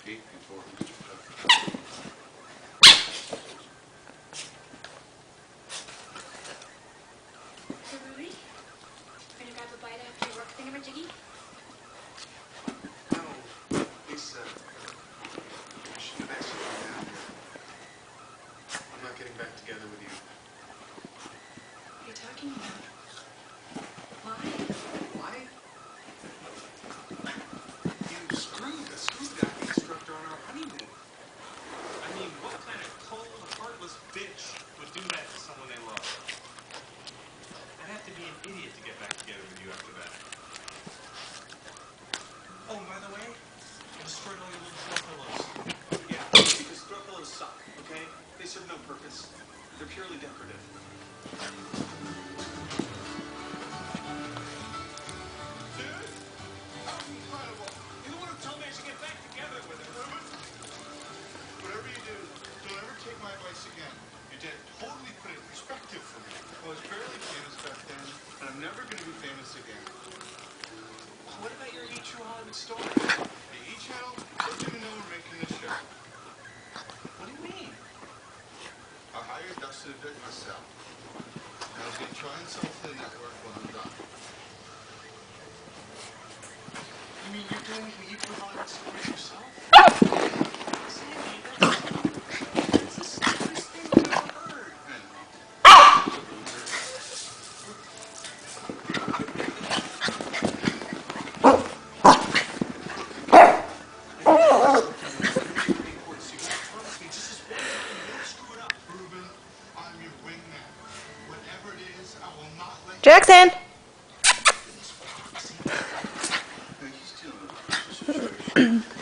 Pete before Mr. Cook. Hey, Rudy, gonna grab a bite after your work thingamajiggy? No, Lisa, I shouldn't have asked you to come down here. I'm not getting back together with you. What are you talking about? Why? Why? You screwed the acting instructor on our honeymoon. I mean, what kind of cold, heartless bitch would do that to someone they love? I'd have to be an idiot to get back together with you after that. Oh, and by the way, I destroyed all your little throw pillows. Yeah, because throw pillows suck, okay? They serve no purpose. They're purely decorative. Dude, that was incredible. You're the one who told me I should get back together with her. Whatever you do, don't ever take my advice again. Your dad totally put it in perspective for me. I was barely famous back then, and I'm never going to be famous again. What about your E! True Hollywood story? The E! Channel doesn't even know we're making this show. What do you mean? I hired Dustin to do it myself. I was going to try and sell it to the network when I'm done. You mean you're doing the E! True Hollywood story yourself? Sammy, that's the stupidest thing I've ever heard. I know. Ruben, I'm your wingman. Whatever it is, I will not let you... Jackson! He's dealing with a situation.